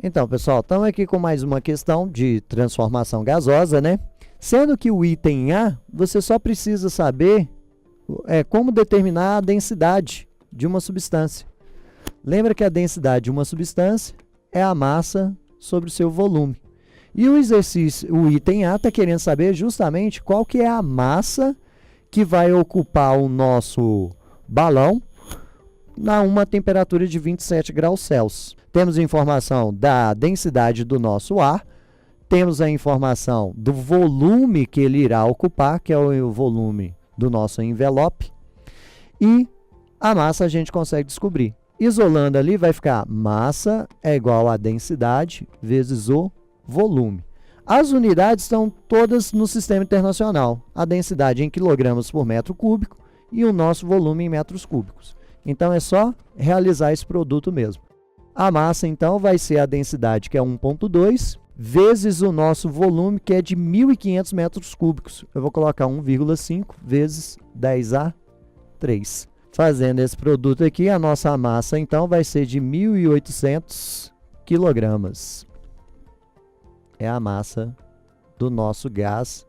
Então, pessoal, estamos aqui com mais uma questão de transformação gasosa, né? Sendo que o item A, você só precisa saber como determinar a densidade de uma substância. Lembra que a densidade de uma substância é a massa sobre o seu volume. E o exercício, o item A está querendo saber justamente qual que é a massa que vai ocupar o nosso balão a uma temperatura de 27 graus Celsius. Temos informação da densidade do nosso ar, temos a informação do volume que ele irá ocupar, que é o volume do nosso envelope, e a massa a gente consegue descobrir. Isolando ali, vai ficar massa é igual a densidade vezes o volume. As unidades estão todas no sistema internacional. A densidade em quilogramas por metro cúbico e o nosso volume em metros cúbicos. Então, é só realizar esse produto mesmo. A massa, então, vai ser a densidade, que é 1,2, vezes o nosso volume, que é de 1.500 metros cúbicos. Eu vou colocar 1,5 vezes 10 a 3. Fazendo esse produto aqui, a nossa massa, então, vai ser de 1.800 quilogramas. É a massa do nosso gás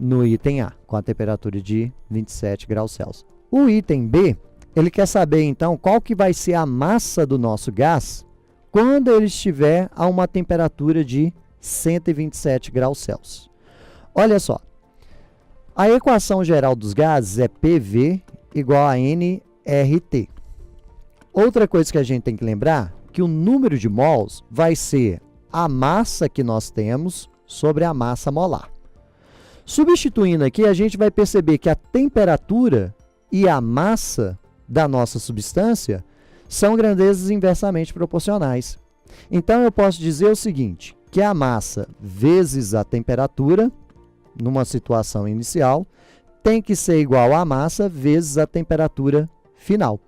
no item A, com a temperatura de 27 graus Celsius. O item B, ele quer saber, então, qual que vai ser a massa do nosso gás quando ele estiver a uma temperatura de 127 graus Celsius. Olha só, a equação geral dos gases é PV igual a nRT. Outra coisa que a gente tem que lembrar, que o número de mols vai ser a massa que nós temos sobre a massa molar. Substituindo aqui, a gente vai perceber que a temperatura e a massa da nossa substância são grandezas inversamente proporcionais. Então, eu posso dizer o seguinte, que a massa vezes a temperatura, numa situação inicial, tem que ser igual à massa vezes a temperatura final.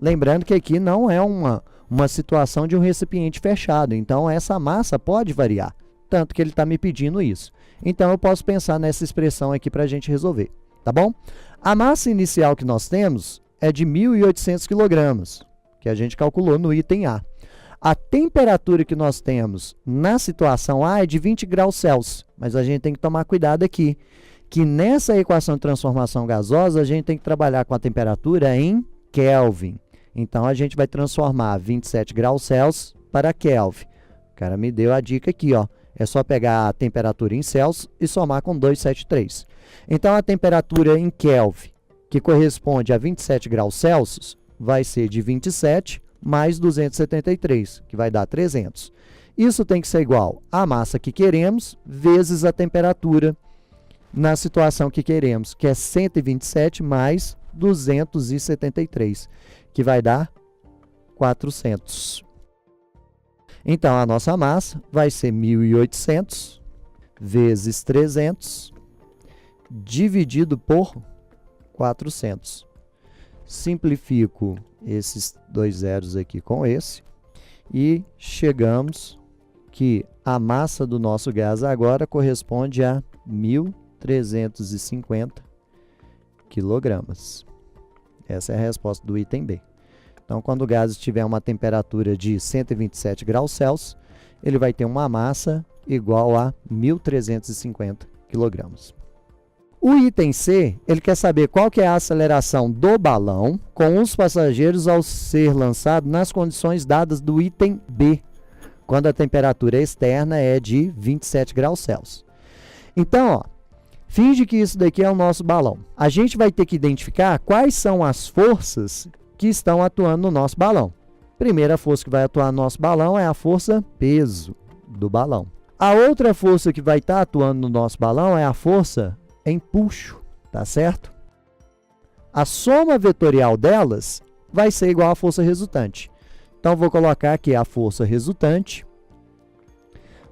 Lembrando que aqui não é uma situação de um recipiente fechado, então essa massa pode variar, tanto que ele está me pedindo isso. Então, eu posso pensar nessa expressão aqui para a gente resolver, tá bom? A massa inicial que nós temos é de 1.800 kg, que a gente calculou no item A. A temperatura que nós temos na situação A é de 20 graus Celsius, mas a gente tem que tomar cuidado aqui, que nessa equação de transformação gasosa, a gente tem que trabalhar com a temperatura em Kelvin. Então, a gente vai transformar 27 graus Celsius para Kelvin. O cara me deu a dica aqui, ó. É só pegar a temperatura em Celsius e somar com 273. Então, a temperatura em Kelvin, que corresponde a 27 graus Celsius, vai ser de 27 mais 273, que vai dar 300. Isso tem que ser igual à massa que queremos vezes a temperatura na situação que queremos, que é 127 mais 273, que vai dar 400. Então, a nossa massa vai ser 1.800 vezes 300 dividido por 400. Simplifico esses dois zeros aqui com esse e chegamos que a massa do nosso gás agora corresponde a 1.350 quilogramas. Essa é a resposta do item B. Então, quando o gás estiver uma temperatura de 127 graus Celsius, ele vai ter uma massa igual a 1.350 kg. O item C, ele quer saber qual que é a aceleração do balão com os passageiros ao ser lançado nas condições dadas do item B, quando a temperatura externa é de 27 graus Celsius. Então, ó, finge que isso daqui é o nosso balão. A gente vai ter que identificar quais são as forças que estão atuando no nosso balão. Primeira força que vai atuar no nosso balão é a força peso do balão. A outra força que vai estar atuando no nosso balão é a força empuxo, tá certo? A soma vetorial delas vai ser igual à força resultante. Então, vou colocar aqui a força resultante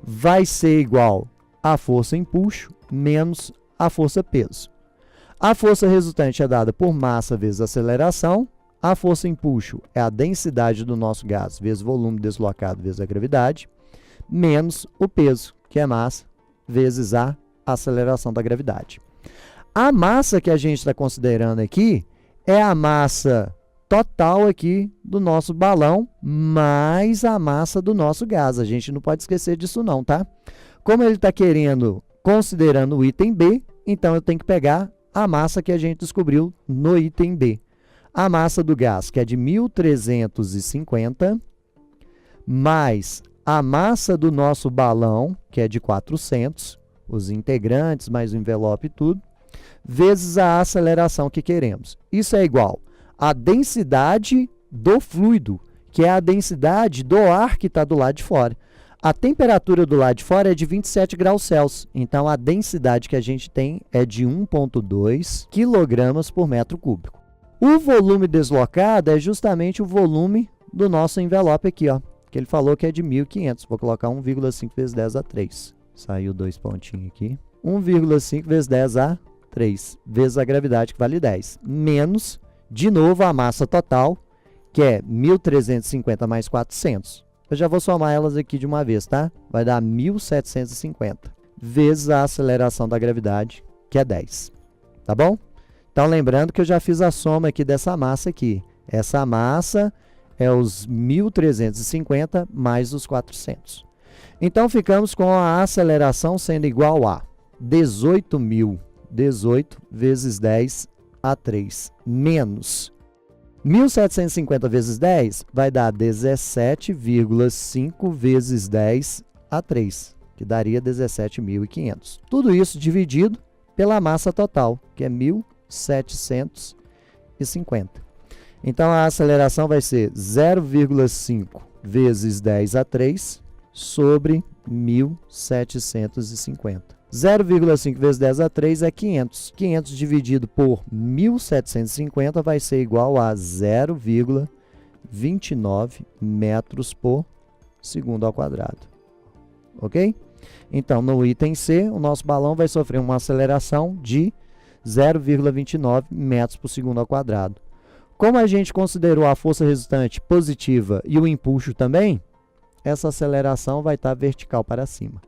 vai ser igual à força empuxo menos a força peso. A força resultante é dada por massa vezes aceleração. A força empuxo é a densidade do nosso gás vezes volume deslocado vezes a gravidade, menos o peso, que é massa, vezes a aceleração da gravidade. A massa que a gente está considerando aqui é a massa total aqui do nosso balão, mais a massa do nosso gás. A gente não pode esquecer disso não, tá? Como ele está considerando o item B, então eu tenho que pegar a massa que a gente descobriu no item B. A massa do gás, que é de 1.350, mais a massa do nosso balão, que é de 400, os integrantes, mais o envelope e tudo, vezes a aceleração que queremos. Isso é igual à densidade do fluido, que é a densidade do ar que está do lado de fora. A temperatura do lado de fora é de 27 graus Celsius, então a densidade que a gente tem é de 1,2 kg por metro cúbico. O volume deslocado é justamente o volume do nosso envelope aqui, ó, que ele falou que é de 1.500. Vou colocar 1,5 vezes 10 a 3. Saiu 2 pontinhos aqui. 1,5 vezes 10 a 3, vezes a gravidade, que vale 10. Menos, de novo, a massa total, que é 1.350 mais 400. Eu já vou somar elas aqui de uma vez, tá? Vai dar 1.750, vezes a aceleração da gravidade, que é 10. Tá bom? Então, lembrando que eu já fiz a soma aqui dessa massa aqui. Essa massa é os 1.350 mais os 400. Então, ficamos com a aceleração sendo igual a 18 vezes 10 a 3, menos 1.750 vezes 10 vai dar 17,5 vezes 10 a 3, que daria 17.500. Tudo isso dividido pela massa total, que é 1.750. Então, a aceleração vai ser 0,5 vezes 10 a 3 sobre 1.750. 0,5 vezes 10 a 3 é 500. 500 dividido por 1.750 vai ser igual a 0,29 metros por segundo ao quadrado. Ok? Então, no item C, o nosso balão vai sofrer uma aceleração de 0,29 metros por segundo ao quadrado. Como a gente considerou a força resultante positiva e o empuxo também, essa aceleração vai estar vertical para cima.